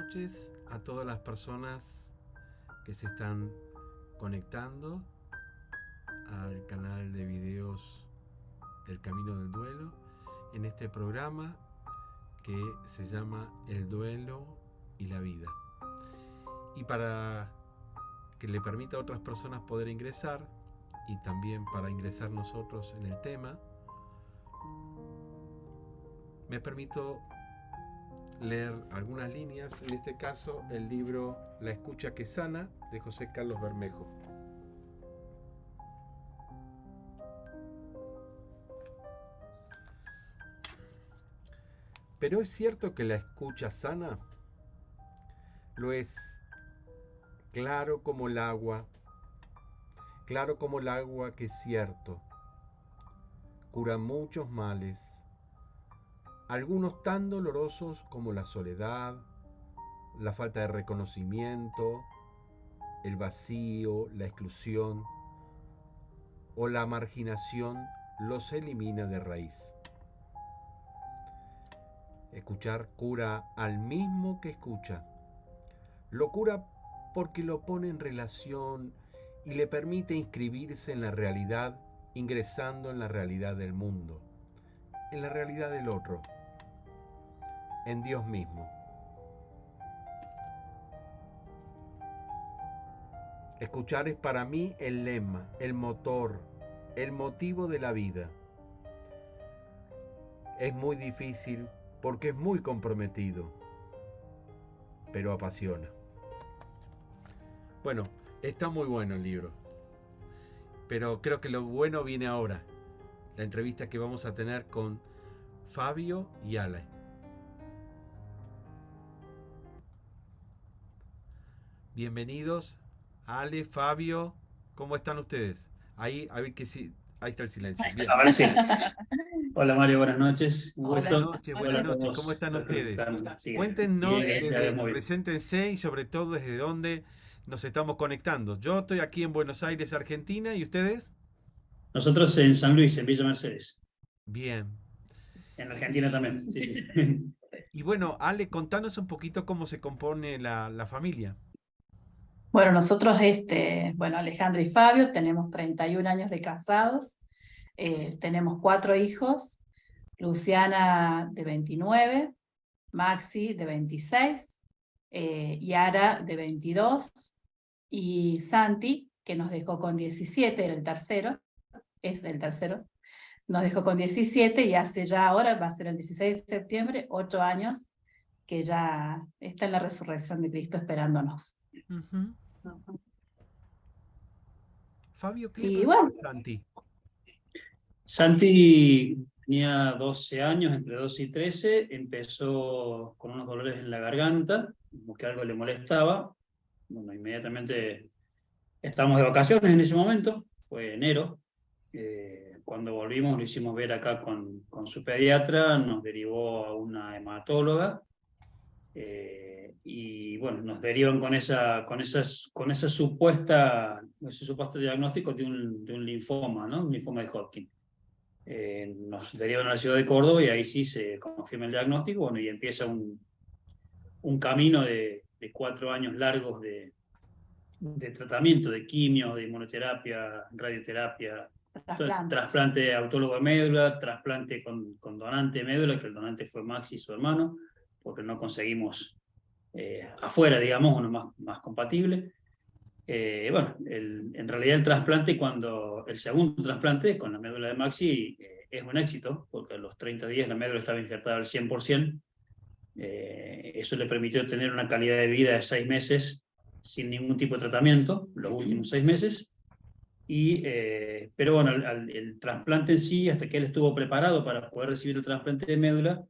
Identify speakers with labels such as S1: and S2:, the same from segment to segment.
S1: noches a todas las personas que se están conectando al canal de videos del Camino del Duelo en este programa que se llama El Duelo y la Vida. Y para que le permita a otras personas poder ingresar y también para ingresar nosotros en el tema, me permito leer algunas líneas, en este caso el libro La escucha que sana de José Carlos Bermejo. Pero es cierto que la escucha sana lo es claro como el agua que es cierto, cura muchos males, algunos tan dolorosos como la soledad, la falta de reconocimiento, el vacío, la exclusión o la marginación los elimina de raíz. Escuchar cura al mismo que escucha. Lo cura porque lo pone en relación y le permite inscribirse en la realidad, ingresando en la realidad del mundo, en la realidad del otro, en Dios mismo. Escuchar es para mí el lema, el motor, el motivo de la vida. Es muy difícil porque es muy comprometido, pero apasiona. Bueno, está muy bueno el libro, pero creo que lo bueno viene ahora, la entrevista que vamos a tener con Fabio y Ale. Bienvenidos, Ale, Fabio, ¿cómo están ustedes? Ahí, a ver que sí, ahí está el silencio. Bien.
S2: Ahora sí. Hola Mario, buenas noches. Un
S1: Buenas
S2: gusto.
S1: noches,
S2: Hola
S1: buenas
S2: a
S1: noches, ¿cómo
S2: todos
S1: están
S2: los que nos
S1: ustedes?
S2: están siguiendo.
S1: Cuéntenos,
S2: Bien, gracias, muy bien.
S1: preséntense y sobre todo desde dónde nos estamos conectando. Yo estoy aquí en Buenos Aires, Argentina, ¿y ustedes?
S2: Nosotros en San Luis, en Villa Mercedes.
S1: Bien.
S2: En Argentina también.
S1: Y,
S2: Sí, sí.
S1: y bueno, Ale, contanos un poquito cómo se compone la familia.
S3: Bueno, nosotros, bueno, Alejandra y Fabio, tenemos 31 años de casados, tenemos 4 hijos, Luciana de 29, Maxi de 26, Yara de 22 y Santi, que nos dejó con 17, era el tercero, es el tercero, nos dejó con 17 y hace ya ahora, va a ser el 16 de septiembre, 8 años, que ya está en la resurrección de Cristo esperándonos.
S1: Uh-huh. Fabio, ¿qué le
S3: Y
S1: pasó
S3: bueno,
S1: a Santi?
S2: Santi tenía 12 años, entre 12 y 13, empezó con unos dolores en la garganta, como que algo le molestaba. Bueno, inmediatamente estábamos de vacaciones en ese momento, fue enero. Cuando volvimos lo hicimos ver acá con su pediatra, nos derivó a una hematóloga y bueno, nos derivan con ese supuesto diagnóstico de un linfoma, ¿no? Un linfoma de Hodgkin. Nos derivan a la ciudad de Córdoba y ahí sí se confirma el diagnóstico, bueno, y empieza un camino de 4 años largos de tratamiento, de quimio, de inmunoterapia, radioterapia, trasplante autólogo de médula, trasplante con donante de médula, que el donante fue Maxi, su hermano, porque no conseguimos afuera, digamos, uno más compatible. Bueno, en realidad el trasplante, el segundo trasplante con la médula de Maxi es un éxito, porque a los 30 días la médula estaba injertada al 100%. Eso le permitió tener una calidad de vida de 6 meses sin ningún tipo de tratamiento, los últimos 6 meses. Pero bueno, el trasplante en sí, hasta que él estuvo preparado para poder recibir el trasplante de médula,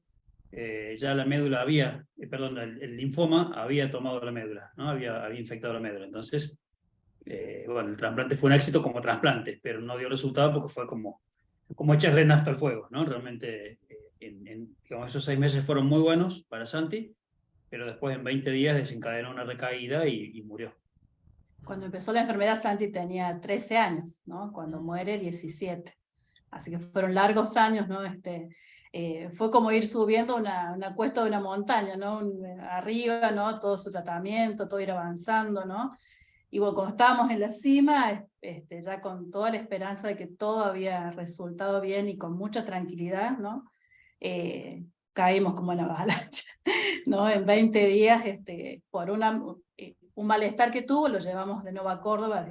S2: ya la médula el linfoma había tomado la médula, ¿no? Había infectado la médula. Entonces, bueno, el trasplante fue un éxito como trasplante, pero no dio resultado porque fue como echarle nafta al fuego, ¿no? Realmente, digamos, esos 6 meses fueron muy buenos para Santi, pero después en 20 días desencadenó una recaída y murió.
S3: Cuando empezó la enfermedad, Santi tenía 13 años, ¿no? Cuando muere, 17. Así que fueron largos años, ¿no? Fue como ir subiendo una cuesta de una montaña, ¿no? Arriba, ¿no? Todo su tratamiento, todo ir avanzando, ¿no? Y bueno, cuando estábamos en la cima, ya con toda la esperanza de que todo había resultado bien y con mucha tranquilidad, ¿no? Caímos como en avalancha, ¿no? En 20 días, por un malestar que tuvo, lo llevamos de nuevo a Córdoba,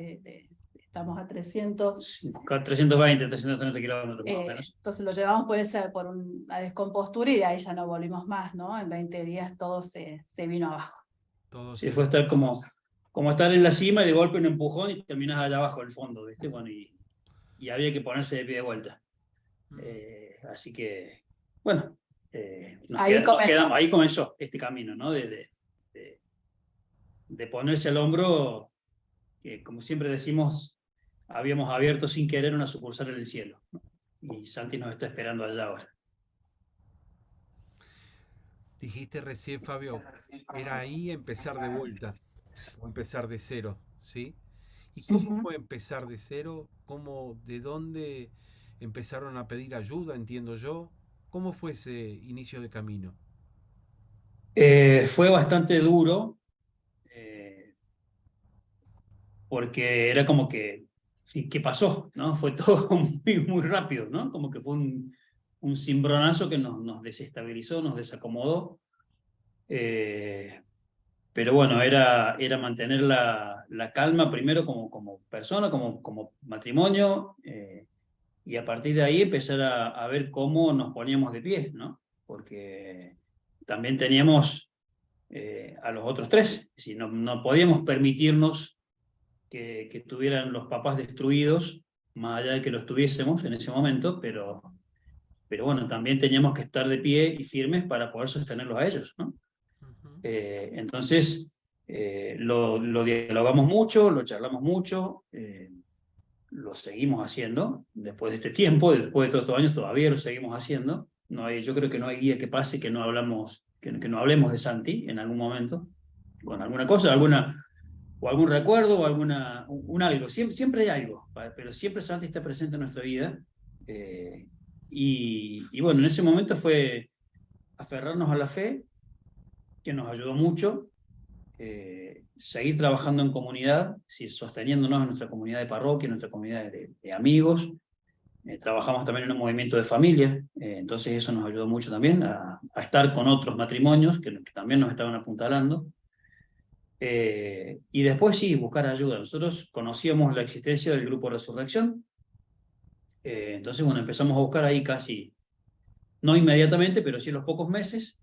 S3: estamos a 300.
S2: 320, 330 kilómetros más o menos.
S3: Entonces lo llevamos por una descompostura y de ahí ya no volvimos más, ¿no? En 20 días todo se vino abajo.
S2: Sí, fue estar como estar en la cima y de golpe un empujón y terminas allá abajo del fondo, ¿viste? Bueno, y había que ponerse de pie de vuelta. Así que, bueno,
S3: Ahí comenzó.
S2: ahí comenzó este camino, ¿no? De ponerse al hombro, que como siempre decimos, habíamos abierto sin querer una sucursal en el cielo, ¿no? Y Santi nos está esperando allá ahora.
S1: Dijiste recién, Fabio, era ahí empezar de vuelta, o empezar de cero, ¿sí? ¿Y cómo fue empezar de cero? ¿De dónde empezaron a pedir ayuda, entiendo yo? ¿Cómo fue ese inicio de camino?
S2: Fue bastante duro, porque era como que, sí, ¿qué pasó? ¿No? Fue todo muy rápido, ¿no? Como que fue un cimbronazo que nos desestabilizó, nos desacomodó. Pero bueno, era mantener la calma primero como persona, como matrimonio, y a partir de ahí empezar a ver cómo nos poníamos de pie, ¿no? Porque también teníamos a los otros tres, es decir, no podíamos permitirnos que tuvieran los papás destruidos, más allá de que los tuviésemos en ese momento, pero bueno, también teníamos que estar de pie y firmes para poder sostenerlos a ellos, ¿no? Entonces, lo dialogamos mucho, lo charlamos mucho, lo seguimos haciendo, después de este tiempo, después de todos estos años, todavía lo seguimos haciendo. Yo creo que no hay día que pase que no hablemos de Santi en algún momento, con alguna cosa, o algún recuerdo, o un algo. Siempre hay algo, pero siempre Santi está presente en nuestra vida. Y bueno, en ese momento fue aferrarnos a la fe, que nos ayudó mucho, seguir trabajando en comunidad, sosteniéndonos en nuestra comunidad de parroquia, en nuestra comunidad de amigos. Trabajamos también en un movimiento de familia, entonces eso nos ayudó mucho también a estar con otros matrimonios que también nos estaban apuntalando. Y después sí, buscar ayuda. Nosotros conocíamos la existencia del Grupo Resurrección, entonces bueno, empezamos a buscar ahí casi, no inmediatamente, pero sí en los pocos meses,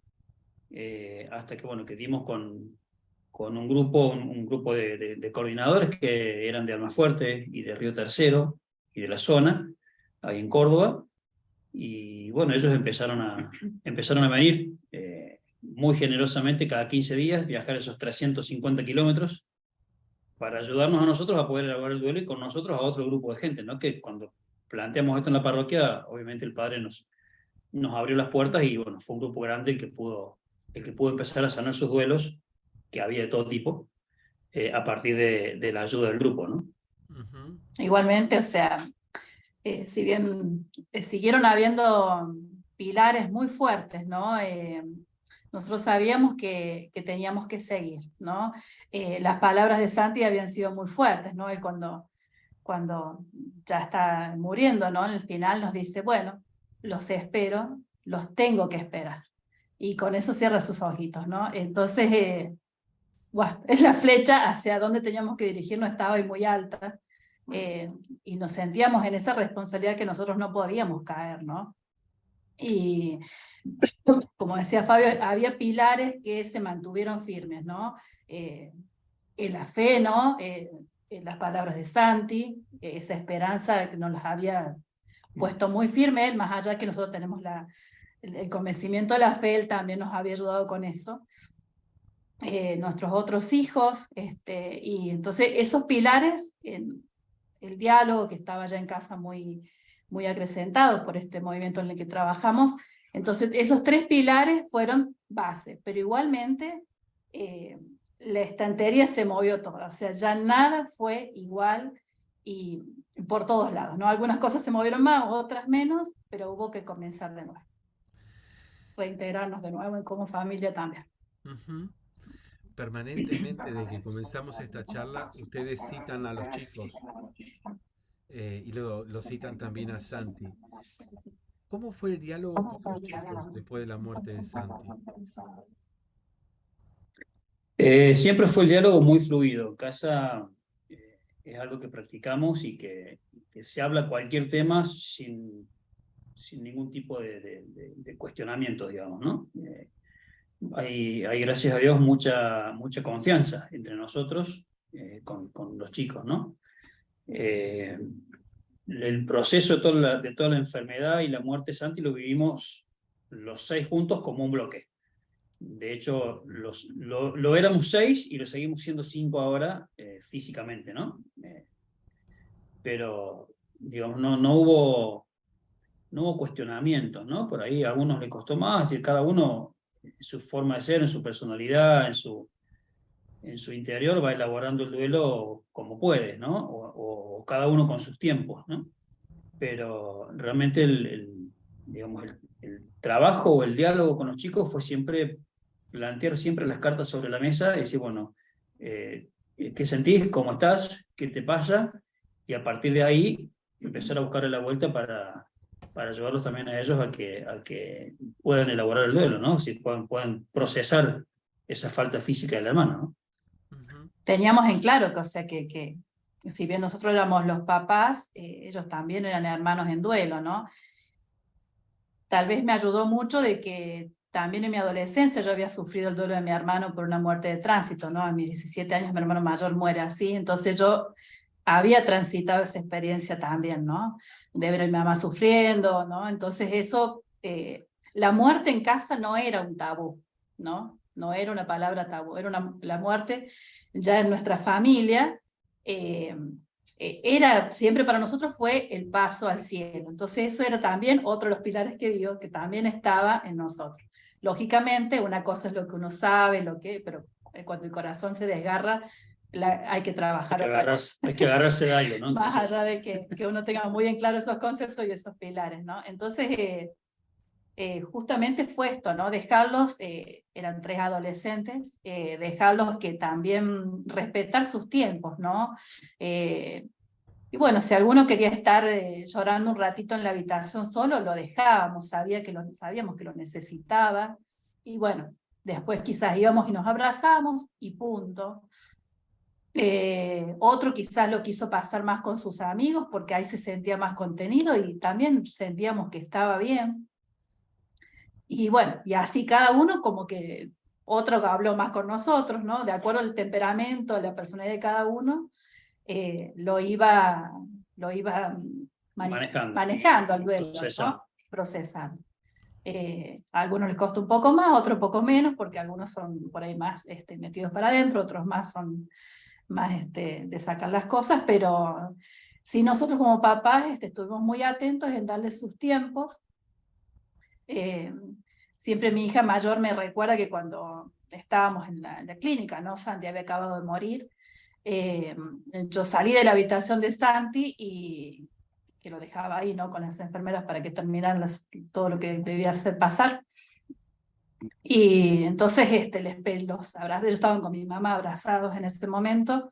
S2: hasta que bueno, que dimos con un grupo de coordinadores que eran de Almafuerte y de Río Tercero y de la zona, ahí en Córdoba, y bueno, ellos empezaron a venir muy generosamente cada 15 días, viajar esos 350 kilómetros para ayudarnos a nosotros a poder elaborar el duelo y con nosotros a otro grupo de gente, ¿no? Que cuando planteamos esto en la parroquia, obviamente el padre nos abrió las puertas y bueno, fue un grupo grande el que pudo empezar a sanar sus duelos, que había de todo tipo, a partir de la ayuda del grupo, ¿no?
S1: Ujú.
S3: Igualmente, o sea, si bien siguieron habiendo pilares muy fuertes, ¿no? Nosotros sabíamos que teníamos que seguir, ¿no? Las palabras de Santi habían sido muy fuertes, ¿no? Él cuando ya está muriendo, ¿no? En el final nos dice, bueno, los espero, los tengo que esperar. Y con eso cierra sus ojitos, ¿no? Entonces, bueno, la flecha hacia donde teníamos que dirigirnos estaba ahí muy alta, y nos sentíamos en esa responsabilidad que nosotros no podíamos caer, ¿no? Y como decía Fabio, había pilares que se mantuvieron firmes, ¿no? En la fe, ¿no? En las palabras de Santi, esa esperanza que nos las había puesto muy firme, más allá de que nosotros tenemos el convencimiento de la fe, él también nos había ayudado con eso. Nuestros otros hijos, y entonces esos pilares, el diálogo que estaba ya en casa muy acrecentado por este movimiento en el que trabajamos, entonces esos tres pilares fueron base, pero igualmente la estantería se movió toda, o sea, ya nada fue igual, y por todos lados, ¿no? Algunas cosas se movieron más, otras menos, pero hubo que comenzar de nuevo, reintegrarnos de nuevo como familia también.
S1: Ujú. Permanentemente, desde que comenzamos esta charla, ustedes citan a los chicos y lo citan también a Santi. ¿Cómo fue el diálogo con los chicos después de la muerte de Santi?
S2: Siempre fue el diálogo muy fluido. En casa es algo que practicamos y que se habla cualquier tema sin ningún tipo de cuestionamiento, digamos, ¿no? Hay, gracias a Dios, mucha confianza entre nosotros con los chicos, ¿no? Eh, el proceso de toda la enfermedad y la muerte de Santi lo vivimos los 6 juntos como un bloque. De hecho, lo éramos 6 y lo seguimos siendo 5 ahora físicamente, ¿no? Pero, digamos, no hubo cuestionamientos, ¿no? Por ahí a algunos les costó más, y cada uno en su forma de ser, en su personalidad, en su interior va elaborando el duelo como puede, ¿no? O cada uno con sus tiempos, ¿no? Pero realmente digamos, el trabajo o el diálogo con los chicos fue siempre plantear siempre las cartas sobre la mesa y decir, bueno, ¿qué sentís? ¿Cómo estás? ¿Qué te pasa? Y a partir de ahí empezar a buscarle la vuelta para ayudarlos también a ellos a que puedan elaborar el duelo, ¿no? Si puedan procesar esa falta física del hermano, ¿no?
S1: Ujú.
S3: Teníamos en claro que, o sea, que si bien nosotros éramos los papás, ellos también eran hermanos en duelo, ¿no? Tal vez me ayudó mucho de que también en mi adolescencia yo había sufrido el duelo de mi hermano por una muerte de tránsito, ¿no? A mis 17 años mi hermano mayor muere así, entonces yo había transitado esa experiencia también, ¿no? De ver a mi mamá sufriendo, ¿no? Entonces eso, la muerte en casa no era un tabú, ¿no? No era una palabra tabú, era la muerte ya en nuestra familia, era, siempre para nosotros fue el paso al cielo. Entonces eso era también otro de los pilares que dio, que también estaba en nosotros. Lógicamente, una cosa es lo que uno sabe, pero cuando el corazón se desgarra, hay que trabajar otra cosa.
S2: Hay que agarrarse de algo, ¿no?
S3: Más
S2: Entonces,
S3: allá de que uno tenga muy en claro esos conceptos y esos pilares, ¿no? Entonces, justamente fue esto, ¿no? Dejarlos, eran 3 adolescentes, dejarlos que también respetar sus tiempos, ¿no? Y bueno, si alguno quería estar llorando un ratito en la habitación solo, lo dejábamos, sabíamos que lo necesitaba, y bueno, después quizás íbamos y nos abrazábamos y punto. Otro quizás lo quiso pasar más con sus amigos porque ahí se sentía más contenido y también sentíamos que estaba bien. Y bueno, y así cada uno como que otro habló más con nosotros, ¿no? De acuerdo al temperamento, a la personalidad de cada uno, lo iba manejando al duelo, ¿no? Procesando. A algunos les costó un poco más, otros un poco menos, porque algunos son por ahí más metidos para adentro, otros más son más de sacar las cosas, pero sí nosotros como papás estuvimos muy atentos en darle sus tiempos. Siempre mi hija mayor me recuerda que cuando estábamos en la clínica, ¿no? Santi había acabado de morir, yo salí de la habitación de Santi y que lo dejaba ahí, ¿no? Con las enfermeras para que terminaran todo lo que debía hacer pasar. Y entonces los abrazos, ellos estaban con mi mamá abrazados en ese momento,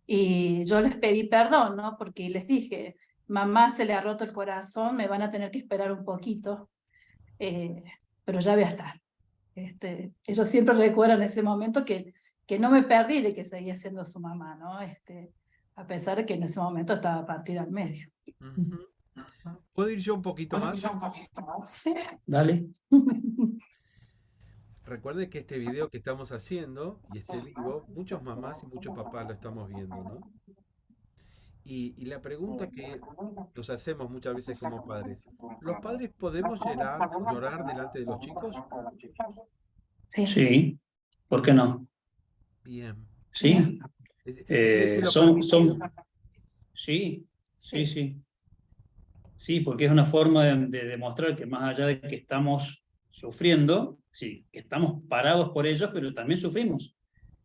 S3: y yo les pedí perdón, ¿no? Porque les dije, mamá se le ha roto el corazón, me van a tener que esperar un poquito, pero ya voy a estar. Ellos siempre recuerdan ese momento que no me perdí de que seguía siendo su mamá, ¿no? A pesar de que en ese momento estaba partida al medio.
S1: Ujú. ¿Puedo ir yo un poquito más?
S3: Sí.
S2: dale.
S1: Recuerde que este video que estamos haciendo y este vivo, muchos mamás y muchos papás lo estamos viendo, ¿no? Y la pregunta que nos hacemos muchas veces como padres, ¿los padres podemos llorar delante de los chicos?
S3: Sí.
S2: Sí, ¿por qué no?
S1: Bien.
S2: Sí,
S1: ¿Ustedes se lo permiten?
S2: sí, sí,
S3: Sí.
S2: sí. Sí, porque es una forma de demostrar que más allá de que estamos sufriendo, sí, que estamos parados por ellos, pero también sufrimos.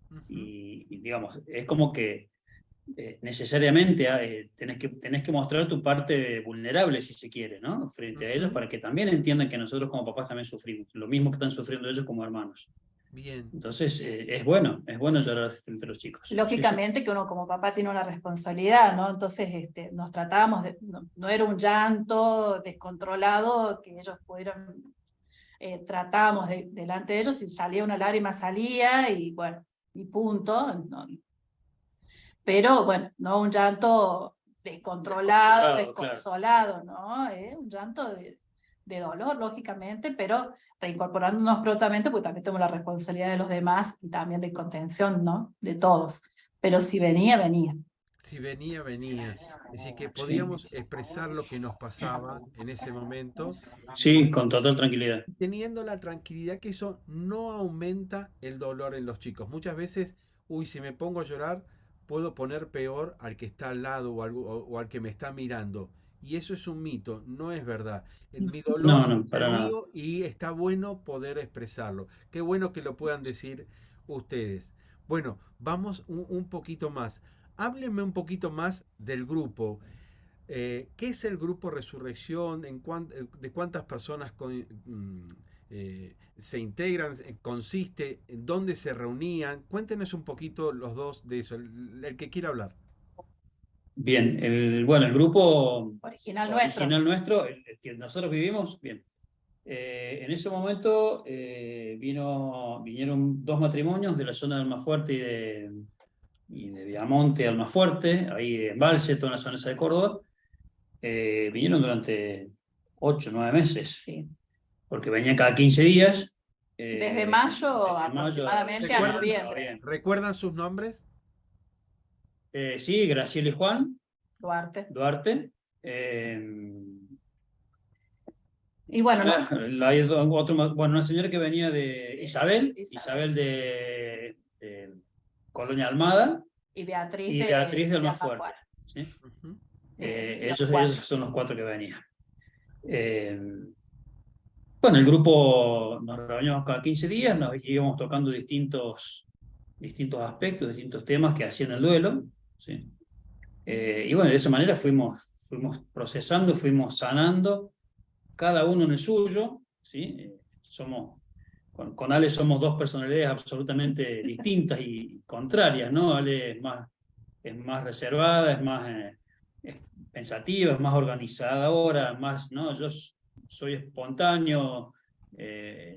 S1: Ujú.
S2: Y digamos, es como que necesariamente tenés que mostrar tu parte vulnerable, si se quiere, ¿no? Frente a ellos, para que también entiendan que nosotros como papás también sufrimos, lo mismo que están sufriendo ellos como hermanos.
S1: Bien.
S2: Entonces, es bueno llorar frente a los chicos.
S3: Lógicamente
S2: Sí.
S3: que uno como papá tiene una responsabilidad, ¿no? Entonces nos tratábamos, no era un llanto descontrolado que ellos pudieran, tratábamos delante de ellos, y salía una lágrima, salía, y bueno, y punto, ¿no? Pero bueno, no un llanto descontrolado, desconsolado, ¿no? Un llanto de dolor, lógicamente, pero reincorporándonos prontamente, porque también tenemos la responsabilidad de los demás y también de contención, ¿no? De todos. Pero si venía, venía.
S1: Si venía, venía. Es decir, que podíamos expresar lo que nos pasaba en ese momento.
S2: Sí, con total tranquilidad.
S1: Teniendo la tranquilidad que eso no aumenta el dolor en los chicos. Muchas veces, uy, si me pongo a llorar, puedo poner peor al que está al lado o al que me está mirando. Y eso es un mito, no es verdad. Mi dolor
S2: No,
S1: es el
S2: para nada.
S1: mío y está bueno poder expresarlo. Qué bueno que lo puedan decir ustedes. Bueno, vamos un poquito más. Háblenme un poquito más del grupo. ¿Qué es el grupo Resurrección? ¿De cuántas personas se integran? ¿Consiste? ¿En dónde se reunían? Cuéntenos un poquito los dos de eso, el que quiera hablar.
S2: Bien, el grupo
S3: Original
S2: nuestro, el que nosotros vivimos, bien. En ese momento vinieron 2 matrimonios de la zona de Almafuerte y de Viamonte a Almafuerte, ahí de Embalse, toda la zona esa de Córdoba. Vinieron durante 8 o 9 meses,
S3: Sí.
S2: porque venían cada 15 días.
S3: Desde mayo aproximadamente a noviembre.
S1: ¿Recuerdan sus nombres?
S2: Sí, Graciela y Juan
S3: Duarte.
S2: Y bueno, hay una señora que venía de Isabel de Colonia Almada,
S3: y Beatriz
S2: de Almafuerte. ¿Sí?
S1: Uh-huh.
S2: Esos son los 4 que venían. Bueno, el grupo nos reuníamos cada 15 días, nos íbamos tocando distintos aspectos, distintos temas que hacían el duelo. ¿Sí? Y bueno, de esa manera fuimos procesando, fuimos sanando, cada uno en el suyo. ¿Sí? Con Ale somos 2 personalidades absolutamente distintas y contrarias, ¿no? Ale es más reservada, es más pensativa, es más organizadora, ¿no? Yo soy espontáneo,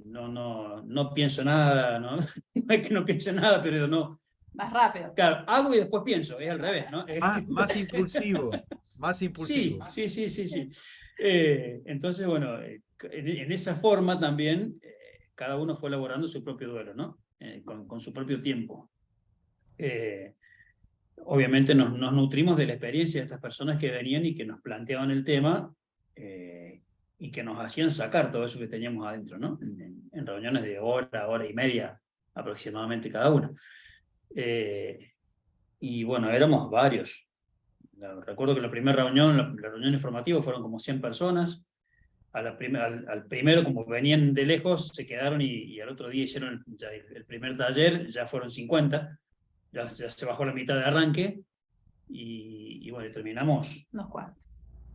S2: no pienso nada, ¿no? No es que no piense nada, pero no.
S3: Más rápido.
S2: Claro, hago y después pienso, es al revés, ¿no?
S1: Más impulsivo, más impulsivo.
S2: Sí. Entonces, bueno, en esa forma también cada uno fue elaborando su propio duelo, ¿no? Con su propio tiempo. Obviamente nos nutrimos de la experiencia de estas personas que venían y que nos planteaban el tema y que nos hacían sacar todo eso que teníamos adentro, ¿no? En reuniones de hora y media aproximadamente cada una. Y bueno, éramos varios. Recuerdo que la primera reunión, la reunión informativa, fueron como 100 personas. Al primero, como venían de lejos, se quedaron y al otro día hicieron el primer taller, ya fueron 50. Ya se bajó la mitad de arranque y bueno, terminamos
S3: unos cuantos.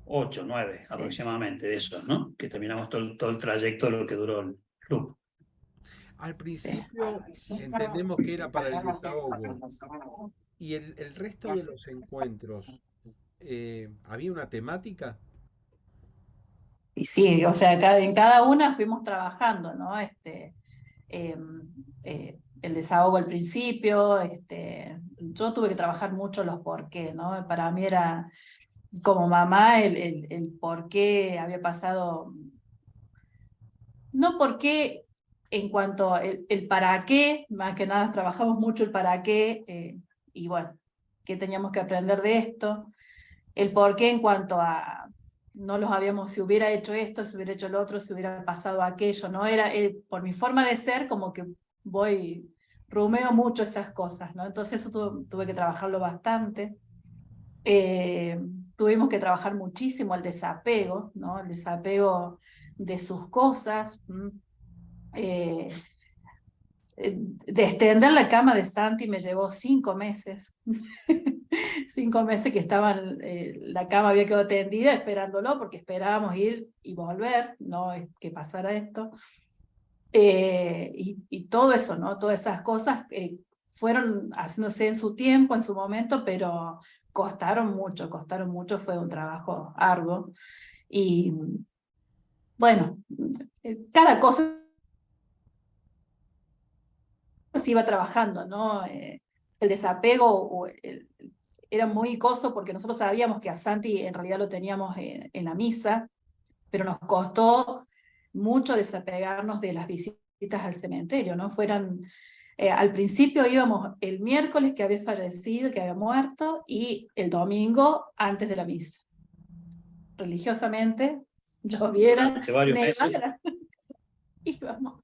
S2: 8, 9 sí, aproximadamente de esos, ¿no? Que terminamos todo el trayecto de lo que duró el club.
S1: Al principio entendemos que era para el desahogo. ¿Y el resto de los encuentros? ¿Había una temática?
S3: Y sí, o sea, en cada una fuimos trabajando, ¿no? El desahogo al principio, yo tuve que trabajar mucho los por qué, ¿no? Para mí era, como mamá, el por qué había pasado, no por qué en cuanto el para qué, más que nada trabajamos mucho el para qué, y bueno, qué teníamos que aprender de esto, el por qué en cuanto a no los habíamos, si hubiera hecho esto, si hubiera hecho lo otro, si hubiera pasado aquello, ¿no? Era por mi forma de ser, como que rumeo mucho esas cosas, ¿no? Entonces eso tuve que trabajarlo bastante. Tuvimos que trabajar muchísimo el desapego, ¿no? El desapego de sus cosas. De extender la cama de Santi me llevó 5 meses. 5 meses que estaban, la cama había quedado tendida esperándolo, porque esperábamos ir y volver, no es que pasara esto. Y todo eso, ¿no? Todas esas cosas fueron haciéndose en su tiempo, en su momento, pero costaron mucho, fue un trabajo arduo. Y bueno, cada cosa se iba trabajando, ¿no? El desapego era muy coso, porque nosotros sabíamos que a Santi en realidad lo teníamos en la misa, pero nos costó mucho desapegarnos de las visitas al cementerio, ¿no? Al principio íbamos el miércoles que había fallecido, que había muerto, y el domingo antes de la misa. Religiosamente, lloviera,
S2: Durante varios meses.
S3: nevara, íbamos.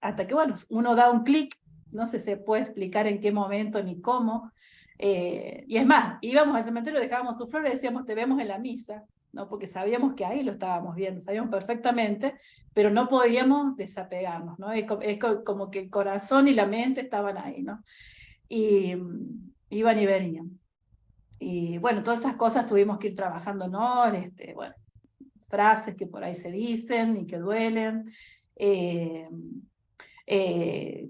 S3: Hasta que, bueno, uno da un clic, no sé si se puede explicar en qué momento ni cómo, y es más, íbamos al cementerio, dejábamos su flor y decíamos, te vemos en la misa, ¿no? Porque sabíamos que ahí lo estábamos viendo, sabíamos perfectamente, pero no podíamos desapegarnos, ¿no? Es como que el corazón y la mente estaban ahí, ¿no? Y iban y venían. Y bueno, todas esas cosas tuvimos que ir trabajando, ¿no? Bueno, frases que por ahí se dicen y que duelen,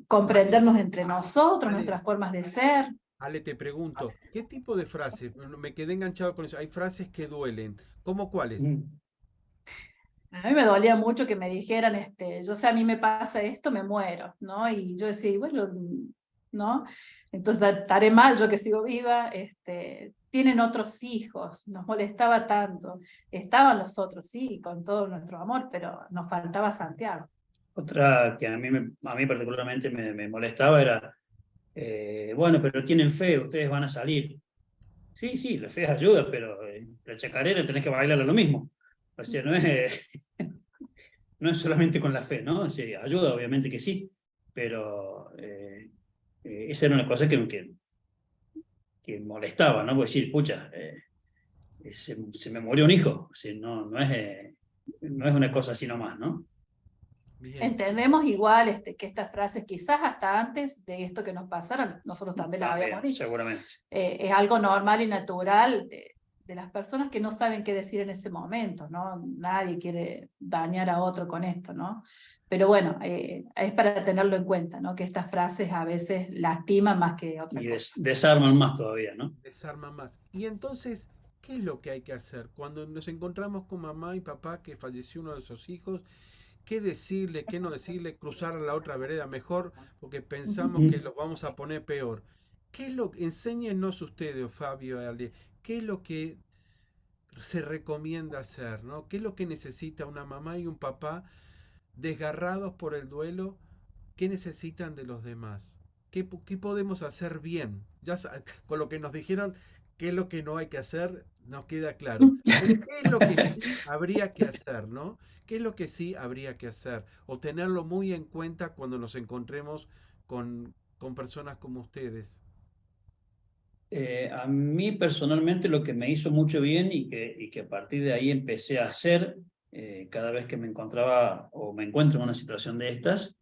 S3: comprendernos entre nosotros, nuestras formas de ser.
S1: Ale, te pregunto, ¿qué tipo de frases? Me quedé enganchado con eso. Hay frases que duelen. ¿Cómo cuáles?
S3: A mí me dolía mucho que me dijeran, yo sé, a mí me pasa esto, me muero, ¿no? Y yo decía, y bueno, ¿no? Entonces estaré mal, yo que sigo viva, tienen otros hijos, nos molestaba tanto. Estaban los otros, sí, con todo nuestro amor, pero nos faltaba Santiago.
S2: Otra que a mí particularmente me molestaba era, bueno, pero tienen fe, ustedes van a salir. Sí, sí, la fe ayuda, pero la chacarera tenés que bailar lo mismo. O sea, no es solamente con la fe, ¿no? O sea, ayuda, obviamente que sí, pero esa era una cosa que molestaba, ¿no? Porque decir, pucha, se me murió un hijo, o sea, no es una cosa así nomás, ¿no?
S1: Bien.
S3: Entendemos igual que estas frases, quizás hasta antes de esto que nos pasara, nosotros también las habíamos dicho.
S2: Seguramente.
S3: Es algo normal y natural de las personas que no saben qué decir en ese momento, ¿no? Nadie quiere dañar a otro con esto, ¿no? Pero bueno, es para tenerlo en cuenta, ¿no? Que estas frases a veces lastiman más que otra cosa.
S2: Y desarman más todavía, ¿no?
S1: Desarman más. Y entonces, ¿qué es lo que hay que hacer? Cuando nos encontramos con mamá y papá que falleció uno de sus hijos, ¿qué decirle, qué no decirle? Cruzar a la otra vereda mejor, porque pensamos que los vamos a poner peor. ¿Qué es lo que, enséñenos ustedes, Fabio, Ale, qué es lo que se recomienda hacer, ¿no? ¿Qué es lo que necesita una mamá y un papá desgarrados por el duelo? ¿Qué necesitan de los demás? ¿Qué podemos hacer bien? Ya con lo que nos dijeron, qué es lo que no hay que hacer, nos queda claro. Pero ¿qué es lo que sí habría que hacer, no? ¿Qué es lo que sí habría que hacer? O tenerlo muy en cuenta cuando nos encontremos con personas como ustedes.
S2: A mí personalmente lo que me hizo mucho bien y que a partir de ahí empecé a hacer cada vez que me encontraba o me encuentro en una situación de estas,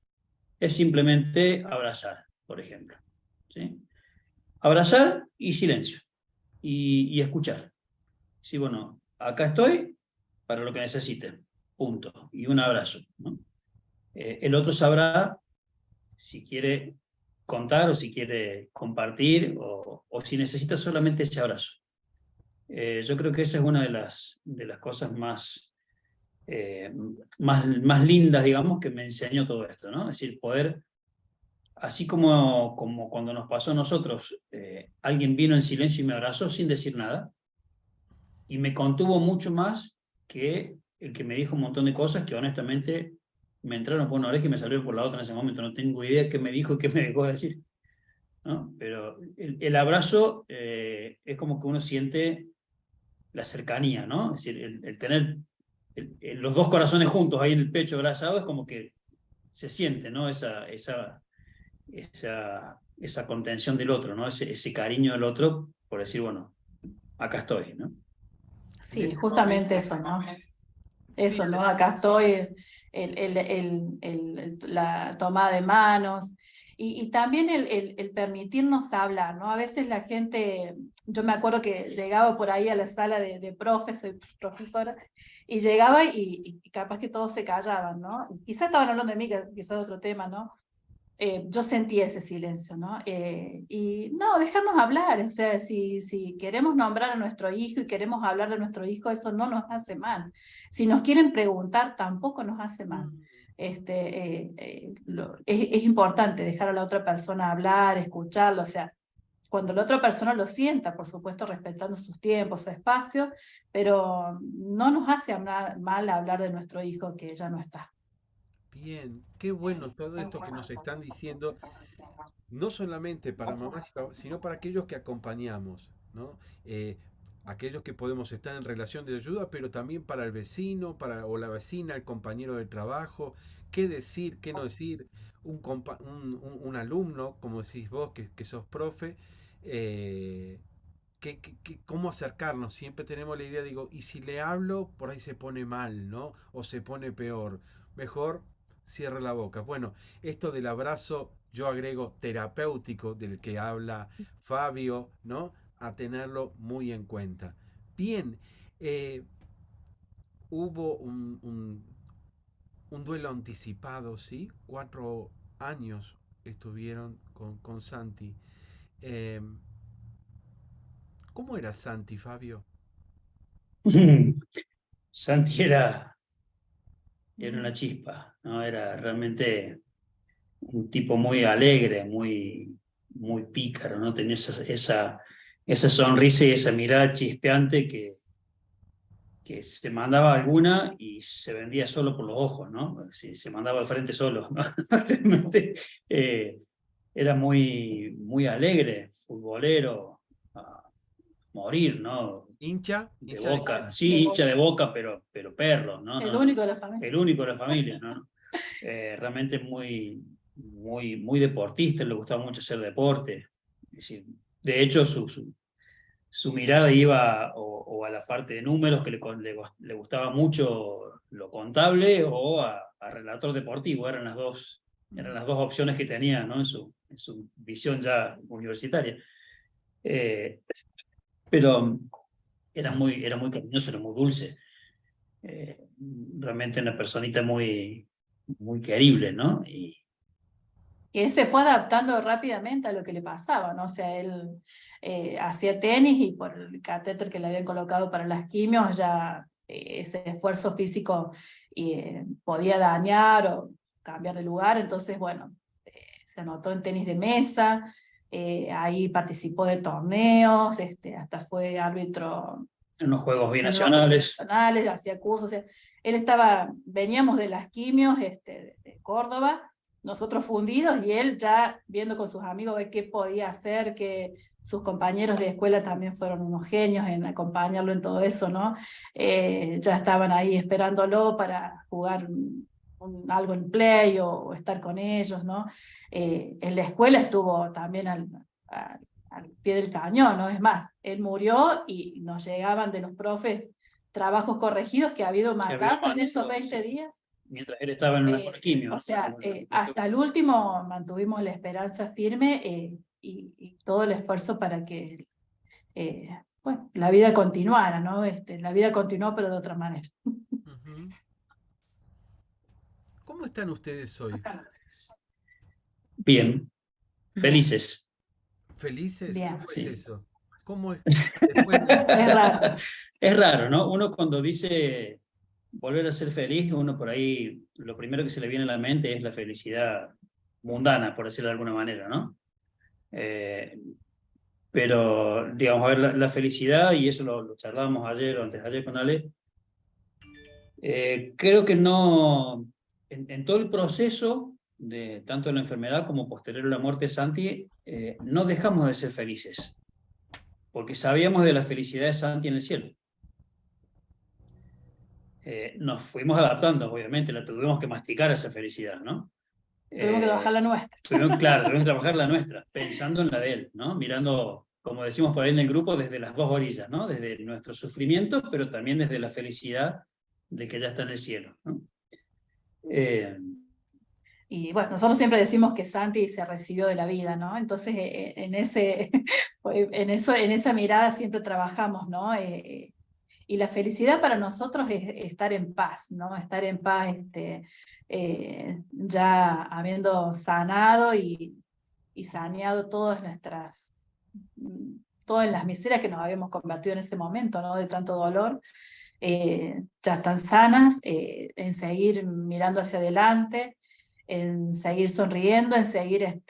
S2: es simplemente abrazar, por ejemplo. ¿Sí? Abrazar y silencio. Y escuchar. Sí, bueno, acá estoy para lo que necesiten. Punto. Y un abrazo, ¿no? El otro sabrá si quiere contar o si quiere compartir o si necesita solamente ese abrazo. Yo creo que esa es una de las cosas más lindas, digamos, que me enseñó todo esto, ¿no? Es decir, poder, así como cuando nos pasó a nosotros, alguien vino en silencio y me abrazó sin decir nada, y me contuvo mucho más que el que me dijo un montón de cosas que honestamente me entraron por una oreja y me salieron por la otra en ese momento. No tengo idea qué me dijo y qué me dejó de decir, ¿no? Pero el abrazo es como que uno siente la cercanía, ¿no? Es decir, el tener los dos corazones juntos ahí en el pecho abrazados es como que se siente, ¿no? Esa contención del otro, ¿no? Ese cariño del otro por decir, bueno, acá estoy, ¿no?
S3: Sí, justamente eso, ¿no? Eso, ¿no? Acá estoy, la tomada de manos, Y también el permitirnos hablar, ¿no? A veces la gente, yo me acuerdo que llegaba por ahí a la sala de profes, soy profesora, y llegaba y capaz que todos se callaban, ¿no? Quizás estaban hablando de mí, quizás de otro tema, ¿no? Yo sentí ese silencio, ¿no? Y no, dejarnos hablar, o sea, si queremos nombrar a nuestro hijo y queremos hablar de nuestro hijo, eso no nos hace mal. Si nos quieren preguntar, tampoco nos hace mal. Es importante dejar a la otra persona hablar, escucharlo, o sea, cuando la otra persona lo sienta, por supuesto, respetando sus tiempos, su espacio, pero no nos hace mal hablar de nuestro hijo que ya no está.
S1: Bien, qué bueno todo esto que nos están diciendo, no solamente para mamás y papás, sino para aquellos que acompañamos, ¿no? Aquellos que podemos estar en relación de ayuda, pero también para el vecino, o la vecina, el compañero de trabajo, qué decir, qué no decir, un alumno, como decís vos, que sos profe, eh, cómo acercarnos. Siempre tenemos la idea, digo, y si le hablo, por ahí se pone mal, ¿no? O se pone peor. Mejor cierra la boca. Bueno, esto del abrazo, yo agrego terapéutico del que habla Fabio, ¿no? A tenerlo muy en cuenta. Bien, eh, hubo un duelo anticipado, ¿sí? 4 años estuvieron con Santi. Eh, ¿Cómo era Santi, Fabio?
S2: Santi era una chispa, ¿no? Era realmente un tipo muy alegre, muy pícaro, ¿no? Tenía esa sonrisa y esa mirada chispeante que se mandaba alguna y se vendía solo por los ojos, ¿no? Se mandaba al frente solo, ¿no? Realmente, era muy alegre, futbolero, a morir, ¿no?
S1: Hincha,
S2: De
S1: hincha de
S2: Boca,
S1: quién?
S2: sí, hincha de Boca, pero perro, ¿no?
S3: El
S2: No,
S3: único de la familia.
S2: el único de la familia, ¿no? Realmente muy deportista, le gustaba mucho hacer deporte. Es decir, de hecho, su mirada iba o a la parte de números, que le gustaba mucho lo contable, o a relator deportivo. Eran las dos opciones que tenía, ¿no? En su visión ya universitaria. Eh, pero era muy cariñoso, era muy dulce. Eh, Realmente una personita muy querible, ¿no?
S3: Que él se fue adaptando rápidamente a lo que le pasaba, ¿no? O sea, él hacía tenis y por el catéter que le habían colocado para las quimios, ya ese esfuerzo físico podía dañar o cambiar de lugar, entonces, bueno, se anotó en tenis de mesa, ahí participó de torneos, hasta fue árbitro
S2: En unos juegos
S3: en unos
S2: binacionales.
S3: nacionales, hacía cursos, o sea, veníamos de las quimios de Córdoba, nosotros fundidos, y él ya viendo con sus amigos de qué podía hacer, que sus compañeros de escuela también fueron unos genios en acompañarlo en todo eso, ¿no? Ya estaban ahí esperándolo para jugar algo en play o estar con ellos, ¿no? En la escuela estuvo también al pie del cañón, ¿no? Es más, él murió y nos llegaban de los profes trabajos corregidos que ha habido maltrato en esos 20 días.
S2: Mientras él estaba en una quimio.
S3: O sea, hasta el último mantuvimos la esperanza firme y todo el esfuerzo para que bueno, la vida continuara, ¿no? La vida continuó, pero de otra manera.
S1: Ujú. ¿Cómo están ustedes hoy?
S2: Bien, felices.
S1: ¿Felices?
S3: Bien.
S1: ¿Cómo es
S2: Sí.
S1: eso? ¿Cómo es después de...
S3: Es raro.
S2: Es raro, ¿no? Uno cuando dice volver a ser feliz, uno por ahí, lo primero que se le viene a la mente es la felicidad mundana, por decirlo de alguna manera, ¿no? Pero, digamos, a ver, la felicidad, y eso lo charlábamos ayer o antes de ayer con Ale, creo que no, en todo el proceso, tanto de la enfermedad como posterior a la muerte de Santi, no dejamos de ser felices, porque sabíamos de la felicidad de Santi en el cielo. Nos fuimos adaptando, obviamente, la tuvimos que masticar esa felicidad, ¿no?
S3: Tuvimos que trabajar la nuestra.
S2: Claro, tuvimos que trabajar la nuestra, pensando en la de él, ¿no? Mirando, como decimos por ahí en el grupo, desde las dos orillas, ¿no? Desde nuestro sufrimiento, pero también desde la felicidad de que ya está en el cielo, ¿no?
S3: y bueno, nosotros siempre decimos que Santi se recibió de la vida, ¿no? Entonces en en esa mirada siempre trabajamos, ¿no? Y la felicidad para nosotros es estar en paz, ¿no? Estar en paz, ya habiendo sanado y saneado todas las miserias que nos habíamos convertido en ese momento, ¿no? De tanto dolor. Ya están sanas, en seguir mirando hacia adelante, en seguir sonriendo, en seguir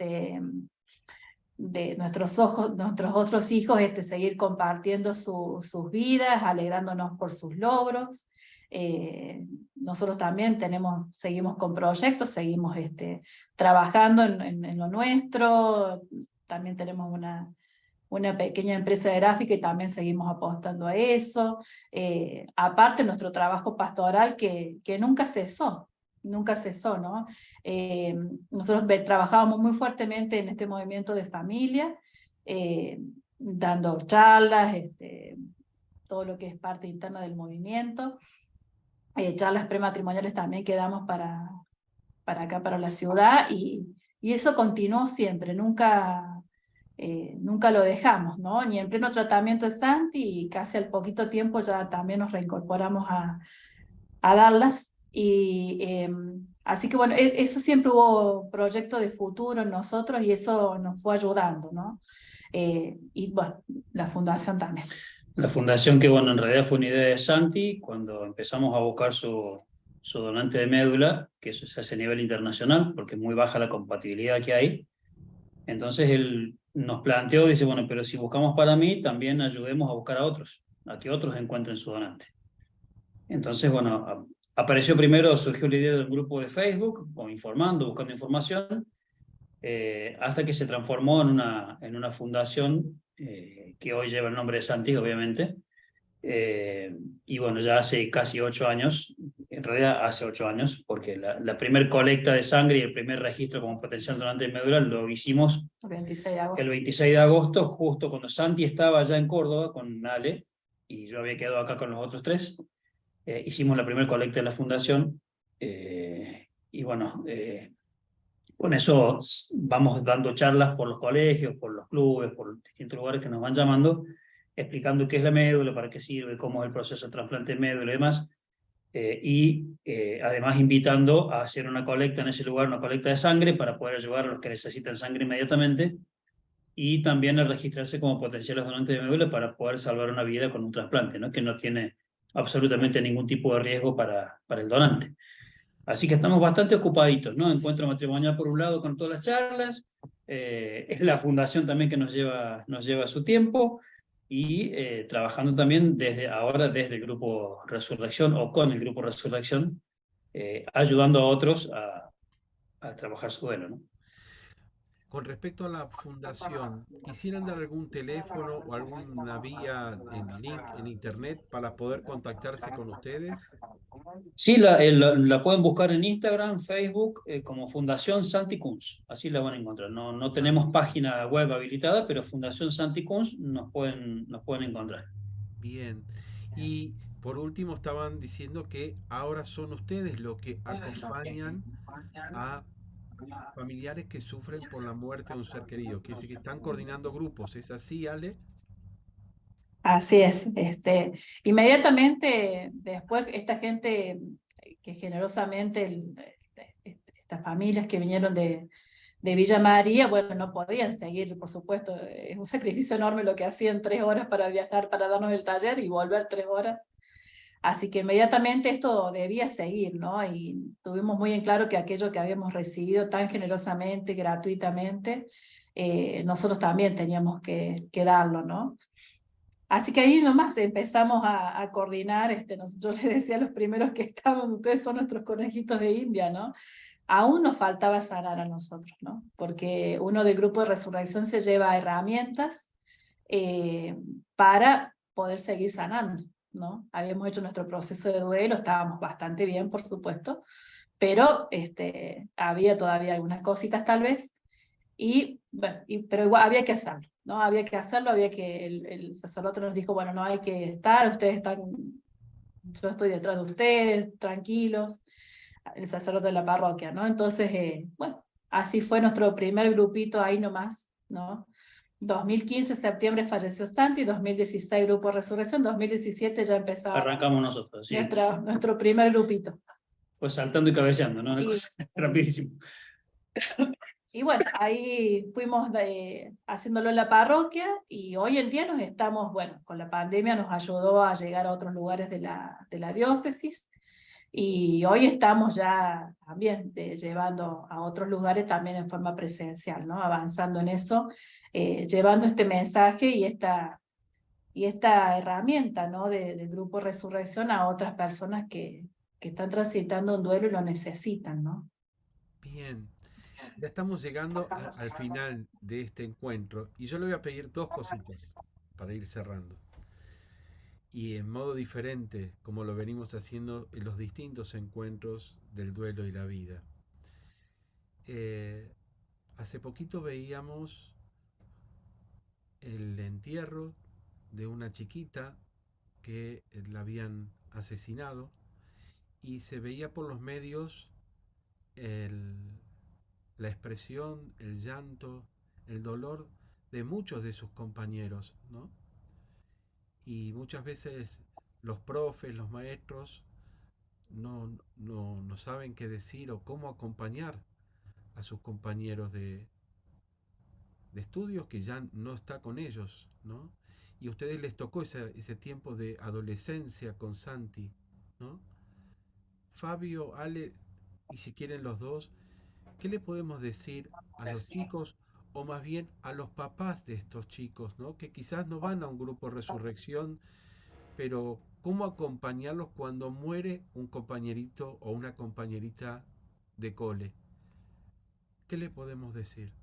S3: de nuestros otros hijos, seguir compartiendo sus vidas, alegrándonos por sus logros. Nosotros también seguimos con proyectos, seguimos trabajando en lo nuestro, también tenemos una pequeña empresa de gráfica y también seguimos apostando a eso. Aparte nuestro trabajo pastoral que nunca cesó, ¿no? Nosotros trabajábamos muy fuertemente en este movimiento de familia, dando charlas, todo lo que es parte interna del movimiento. Charlas prematrimoniales también que damos para acá, para la ciudad, y eso continuó siempre, nunca lo dejamos, ¿no? Ni en pleno tratamiento de Santi, y casi al poquito tiempo ya también nos reincorporamos a darlas. Así que bueno, eso siempre hubo proyecto de futuro en nosotros y eso nos fue ayudando, ¿no? Y bueno, la fundación también.
S2: La fundación que, bueno, en realidad fue una idea de Santi cuando empezamos a buscar su donante de médula, que eso se hace a nivel internacional, porque es muy baja la compatibilidad que hay. Entonces él nos planteó, dice, bueno, pero si buscamos para mí, también ayudemos a buscar a otros, a que otros encuentren su donante. Entonces, bueno, apareció primero, surgió la idea del grupo de Facebook, o informando, buscando información, hasta que se transformó en una fundación que hoy lleva el nombre de Santi, obviamente. Y bueno, ya hace casi 8 años, en realidad hace 8 años, porque la primer colecta de sangre y el primer registro como potencial donante de médula lo hicimos el 26 de agosto, justo cuando Santi estaba allá en Córdoba con Ale, y yo había quedado acá con los otros 3. Hicimos la primera colecta de la fundación, y bueno, con eso vamos dando charlas por los colegios, por los clubes, por distintos lugares que nos van llamando, explicando qué es la médula, para qué sirve, cómo es el proceso de trasplante de médula y demás, además invitando a hacer una colecta en ese lugar, una colecta de sangre, para poder ayudar a los que necesitan sangre inmediatamente, y también a registrarse como potenciales donantes de médula para poder salvar una vida con un trasplante, ¿no? Que no tiene absolutamente ningún tipo de riesgo para el donante. Así que estamos bastante ocupaditos, ¿no? Encuentro matrimonial por un lado con todas las charlas, es la fundación también que nos lleva su tiempo, y trabajando también desde el Grupo Resurrección, o con el Grupo Resurrección, ayudando a otros a trabajar su duelo, ¿no?
S1: Con respecto a la fundación, ¿quisieran dar algún teléfono o alguna vía en link en internet para poder contactarse con ustedes?
S2: Sí, la pueden buscar en Instagram, Facebook, como Fundación Santi Kunz. Así la van a encontrar. No tenemos página web habilitada, pero Fundación Santi Kunz nos pueden encontrar.
S1: Bien. Y por último estaban diciendo que ahora son ustedes los que acompañan a familiares que sufren por la muerte de un ser querido, que es que están coordinando grupos. ¿Es así, Ale?
S3: Así es. Inmediatamente después, esta gente que generosamente, estas familias que vinieron de Villa María, bueno, no podían seguir, por supuesto, es un sacrificio enorme lo que hacían 3 horas para viajar, para darnos el taller y volver 3 horas. Así que inmediatamente esto debía seguir, ¿no? Y tuvimos muy en claro que aquello que habíamos recibido tan generosamente, gratuitamente, nosotros también teníamos que darlo, ¿no? Así que ahí nomás empezamos a coordinar, yo les decía a los primeros que estaban, ustedes son nuestros conejitos de India, ¿no? Aún nos faltaba sanar a nosotros, ¿no? Porque uno del grupo de resurrección se lleva herramientas para poder seguir sanando, ¿no? Habíamos hecho nuestro proceso de duelo, estábamos bastante bien, por supuesto, pero había todavía algunas cositas tal vez, bueno, pero igual había que hacerlo, ¿no? Había que hacerlo, el sacerdote nos dijo, bueno, no hay que estar, yo estoy detrás de ustedes, tranquilos. el sacerdote de la parroquia, ¿no? Entonces, bueno, así fue nuestro primer grupito ahí nomás, ¿no? 2015, septiembre, falleció Santi, 2016 Grupo Resurrección, 2017 ya empezaba
S2: Arrancamos nosotros, sí.
S3: nuestro primer grupito.
S2: Pues saltando y cabeceando, ¿no? Rapidísimo.
S3: Y bueno, ahí fuimos haciéndolo en la parroquia y hoy en día nos estamos, bueno, con la pandemia nos ayudó a llegar a otros lugares de la diócesis y hoy estamos ya también llevando a otros lugares también en forma presencial, ¿no? Avanzando en eso, llevando este mensaje y esta herramienta, ¿no? del Grupo Resurrección a otras personas que están transitando un duelo y lo necesitan, ¿no?
S1: Bien, ya estamos llegando al final de este encuentro y yo le voy a pedir dos cositas para ir cerrando. Y en modo diferente, como lo venimos haciendo en los distintos encuentros del duelo y la vida. Hace poquito veíamos el entierro de una chiquita que la habían asesinado y se veía por los medios la expresión, el llanto, el dolor de muchos de sus compañeros, ¿no? Y muchas veces los profes, los maestros no saben qué decir o cómo acompañar a sus compañeros de estudios que ya no está con ellos, ¿no? Y a ustedes les tocó ese tiempo de adolescencia con Santi, ¿no? Fabio, Ale, y si quieren los dos, ¿qué le podemos decir a los chicos o más bien a los papás de estos chicos, ¿no? Que quizás no van a un grupo Resurrección, pero cómo acompañarlos cuando muere un compañerito o una compañerita de cole? ¿Qué le podemos decir?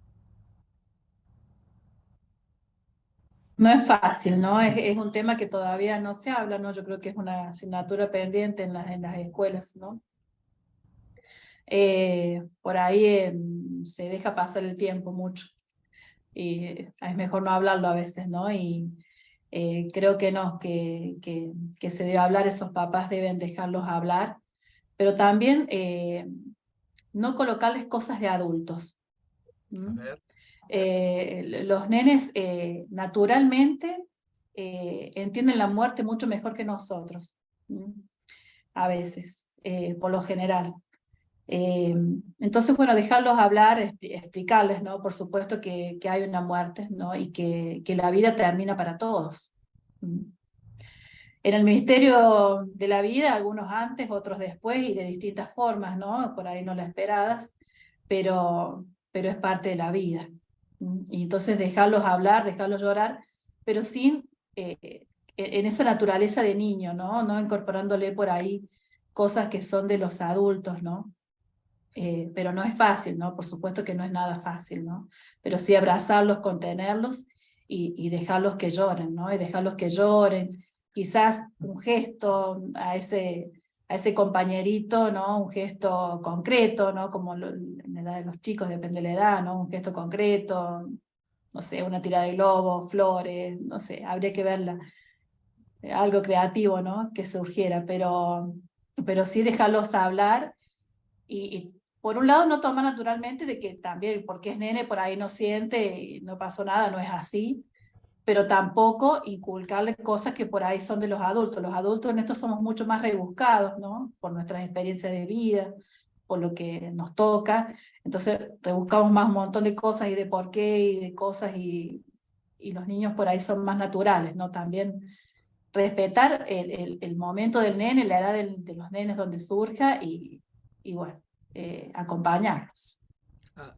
S3: No es fácil, ¿no? Es un tema que todavía no se habla, ¿no? Yo creo que es una asignatura pendiente en las escuelas, ¿no? Por ahí se deja pasar el tiempo mucho y es mejor no hablarlo a veces, ¿no? Y creo que no, que se debe hablar, esos papás deben dejarlos hablar, pero también no colocarles cosas de adultos.
S1: A ver.
S3: Los nenes naturalmente entienden la muerte mucho mejor que nosotros, a veces, por lo general. Entonces, bueno, dejarlos hablar, explicarles, ¿no? Por supuesto que hay una muerte, ¿no? Y que la vida termina para todos. En el misterio de la vida, algunos antes, otros después y de distintas formas, ¿no? Por ahí no las esperadas, pero es parte de la vida. Y entonces dejarlos hablar, dejarlos llorar, pero sin, en esa naturaleza de niño, ¿no? No incorporándole por ahí cosas que son de los adultos, ¿no? Pero no es fácil, ¿no? Por supuesto que no es nada fácil, ¿no? Pero sí abrazarlos, contenerlos y dejarlos que lloren, ¿no? Y dejarlos que lloren. Quizás un gesto a ese compañerito, ¿no? Un gesto concreto, ¿no? Como en la edad de los chicos, depende de la edad, ¿no? Un gesto concreto, no sé, una tirada de globo, flores, no sé, habría que verla. Algo creativo, ¿no? Que surgiera, pero sí dejarlos hablar y por un lado no toma naturalmente de que también, porque es nene, por ahí no siente, y no pasó nada, no es así, pero tampoco inculcarle cosas que por ahí son de los adultos. Los adultos en esto somos mucho más rebuscados, ¿no? Por nuestras experiencias de vida, por lo que nos toca, entonces rebuscamos más un montón de cosas y de por qué y de cosas y los niños por ahí son más naturales, ¿no? También respetar el momento del nene, la edad de los nenes donde surja y bueno, acompañarlos.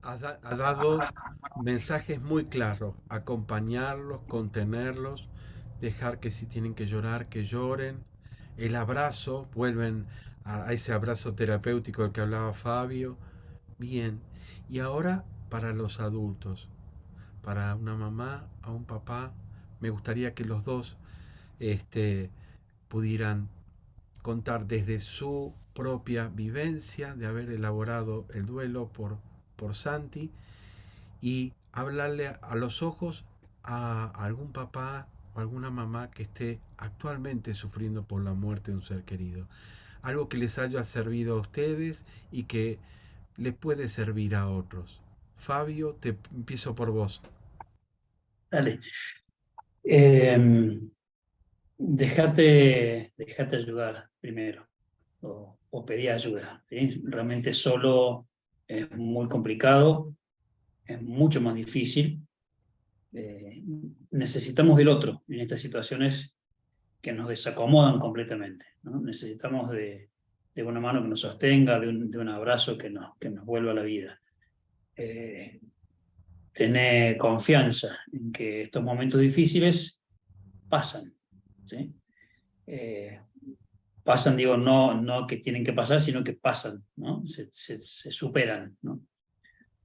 S1: Ha dado mensajes muy claros, acompañarlos, contenerlos, dejar que si tienen que llorar, que lloren, el abrazo, vuelven a ese abrazo terapéutico del que hablaba Fabio. Bien, y ahora para los adultos, para una mamá, a un papá, me gustaría que los dos pudieran contar desde su propia vivencia de haber elaborado el duelo por Santi y hablarle a los ojos a algún papá o alguna mamá que esté actualmente sufriendo por la muerte de un ser querido. algo que les haya servido a ustedes y que les puede servir a otros. Fabio, te empiezo por vos.
S2: Dale. Déjate ayudar primero, o pedí ayuda, ¿sí? Realmente solo es muy complicado, es mucho más difícil. Necesitamos del otro en estas situaciones que nos desacomodan completamente, ¿no? Necesitamos de una mano que nos sostenga, de un abrazo que nos vuelva a la vida. Tener confianza en que estos momentos difíciles pasan, ¿sí? Pasan, digo, no que tienen que pasar, sino que pasan, ¿no? Se superan, ¿no?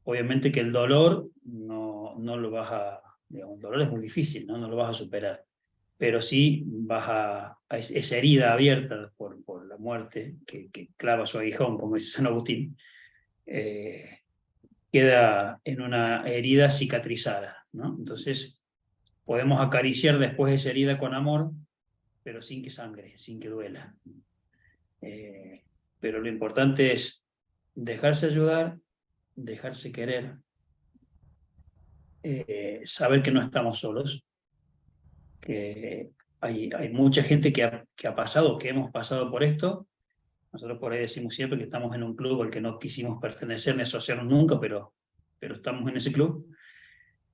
S2: Obviamente que el dolor no lo vas a, digamos, el dolor es muy difícil, ¿no? No lo vas a superar, pero sí vas a esa herida abierta por la muerte que clava su aguijón, como dice San Agustín, queda en una herida cicatrizada, ¿no? Entonces podemos acariciar después esa herida con amor, pero sin que sangre, sin que duela. Pero lo importante es dejarse ayudar, dejarse querer, saber que no estamos solos, que hay mucha gente que ha pasado, que hemos pasado por esto. Nosotros por ahí decimos siempre que estamos en un club al que no quisimos pertenecer ni asociarnos nunca, pero estamos en ese club.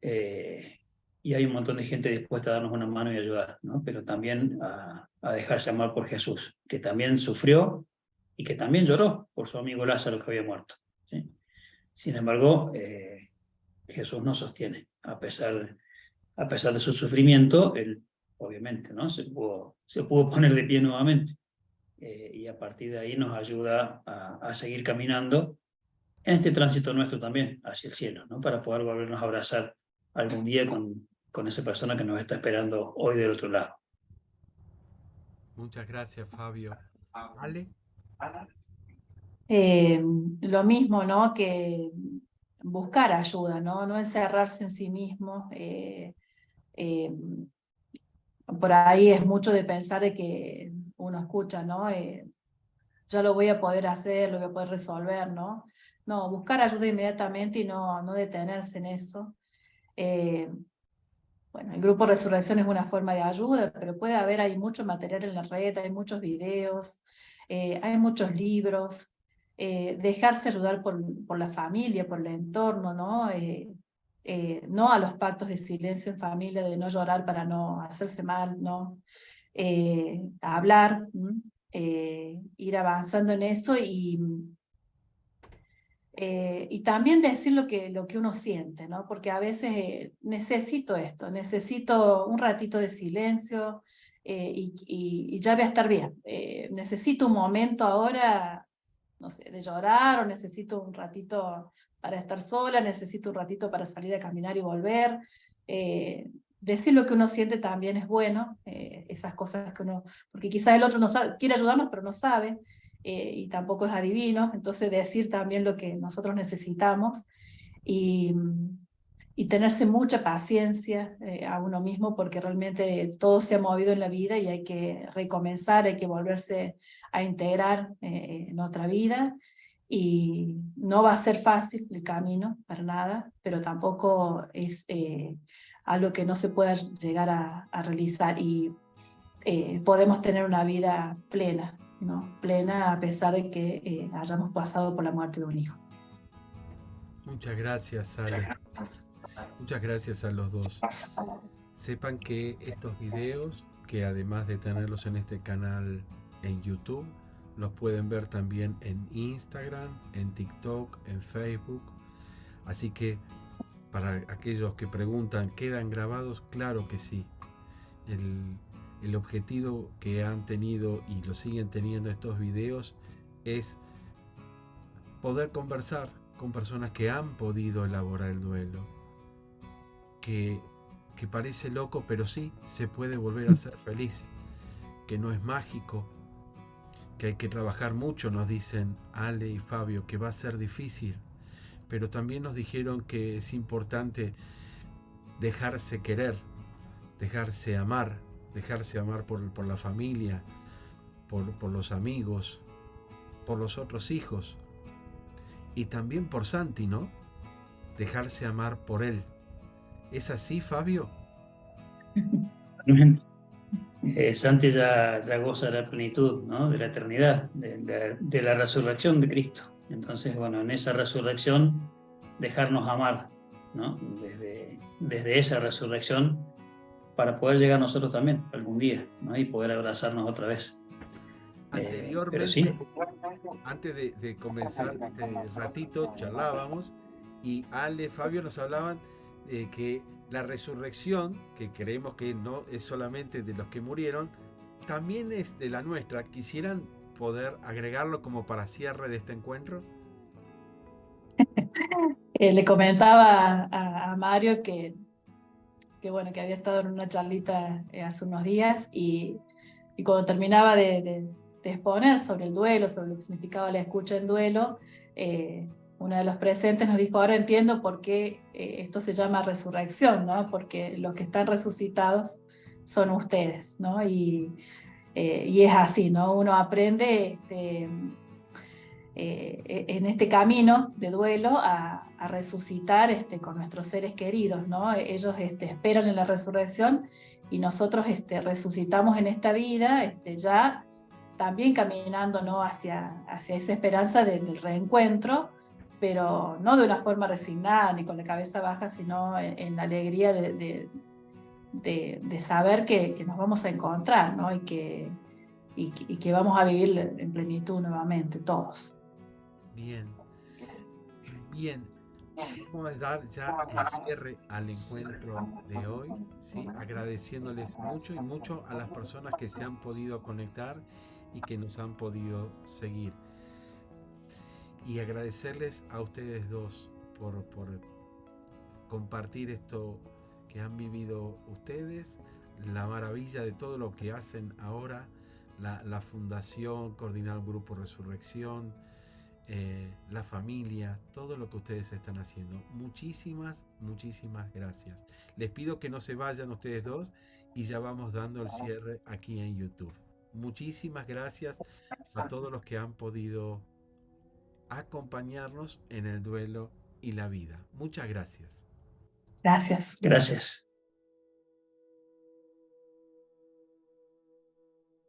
S2: Y hay un montón de gente dispuesta a darnos una mano y ayudar, ¿no? Pero también a dejarse amar por Jesús, que también sufrió y que también lloró por su amigo Lázaro que había muerto, ¿sí? Sin embargo, Jesús nos sostiene, a pesar de su sufrimiento. Él obviamente, ¿no? se pudo poner de pie nuevamente, y a partir de ahí nos ayuda a seguir caminando en este tránsito nuestro también hacia el cielo, ¿no? Para poder volvernos a abrazar algún día con esa persona que nos está esperando hoy del otro lado.
S1: Muchas gracias, Fabio. Ale.
S3: Lo mismo, ¿no? Que buscar ayuda, ¿no? No encerrarse en sí mismo. Por ahí es mucho de pensar de que uno escucha, ¿no? Ya lo voy a poder hacer, lo voy a poder resolver, ¿no? No, buscar ayuda inmediatamente y no detenerse en eso. Bueno, el grupo Resurrección es una forma de ayuda, pero puede haber, hay mucho material en la red, hay muchos videos, hay muchos libros. Dejarse ayudar por la familia, por el entorno, ¿no? No a los pactos de silencio en familia, de no llorar para no hacerse mal, ¿no? Hablar, ir avanzando en eso y también decir lo que uno siente, ¿no? Porque a veces necesito esto, necesito un ratito de silencio, y ya voy a estar bien. Necesito un momento ahora, no sé, de llorar, o necesito un ratito para estar sola, necesito un ratito para salir a caminar y volver. Decir lo que uno siente también es bueno, esas cosas que uno, porque quizás el otro no sabe, quiere ayudarnos pero no sabe, y tampoco es adivino. Entonces decir también lo que nosotros necesitamos, y, y tenerse mucha paciencia a uno mismo, porque realmente todo se ha movido en la vida y hay que recomenzar, hay que volverse a integrar en otra vida, y no va a ser fácil el camino, para nada, pero tampoco es algo que no se pueda llegar a realizar, y podemos tener una vida plena, ¿no? Plena a pesar de que hayamos pasado por la muerte de un hijo.
S1: Muchas gracias, Ale. Muchas gracias a los dos. Sepan que estos videos, que además de tenerlos en este canal en YouTube, los pueden ver también en Instagram, en TikTok, en Facebook. Así que para aquellos que preguntan, ¿quedan grabados? Claro que sí. El objetivo que han tenido y lo siguen teniendo estos videos es poder conversar con personas que han podido elaborar el duelo, que parece loco, pero sí se puede volver a ser feliz, que no es mágico, que hay que trabajar mucho. Nos dicen Ale y Fabio que va a ser difícil, pero también nos dijeron que es importante dejarse querer, dejarse amar por la familia, por los amigos, por los otros hijos y también por Santi, ¿no? Dejarse amar por él. ¿Es así, Fabio?
S2: Santi ya goza de la plenitud, ¿no? De la eternidad, de la resurrección de Cristo. Entonces, bueno, en esa resurrección, dejarnos amar, ¿no? Desde esa resurrección, para poder llegar nosotros también algún día, ¿no? Y poder abrazarnos otra vez.
S1: Anteriormente,
S2: pero sí.
S1: Antes de comenzar este ratito, charlábamos y Ale, Fabio nos hablaban que la resurrección, que creemos que no es solamente de los que murieron, también es de la nuestra. ¿Quisieran poder agregarlo como para cierre de este encuentro?
S3: Le comentaba a Mario bueno, que había estado en una charlita hace unos días y cuando terminaba de exponer sobre el duelo, sobre lo que significaba la escucha en duelo, uno de los presentes nos dijo: ahora entiendo por qué esto se llama resurrección, ¿no? Porque los que están resucitados son ustedes, ¿no? Y es así, ¿no? Uno aprende en este camino de duelo a resucitar con nuestros seres queridos, ¿no? Ellos esperan en la resurrección y nosotros resucitamos en esta vida, ya también caminando, ¿no? hacia esa esperanza del reencuentro, pero no de una forma resignada ni con la cabeza baja, sino en la alegría de saber que nos vamos a encontrar, ¿no? y que vamos a vivir en plenitud nuevamente, todos.
S1: Bien, bien. Vamos a dar ya el cierre al encuentro de hoy, ¿sí? Agradeciéndoles mucho y mucho a las personas que se han podido conectar y que nos han podido seguir. Y agradecerles a ustedes dos por compartir esto que han vivido ustedes, la maravilla de todo lo que hacen ahora, la fundación, coordinar un grupo Resurrección, la familia, todo lo que ustedes están haciendo. Muchísimas gracias. Les pido que no se vayan ustedes dos y ya vamos dando el cierre aquí en YouTube. Muchísimas gracias a todos los que han podido acompañarnos en el duelo y la vida. Muchas gracias.
S3: Gracias.
S2: Gracias.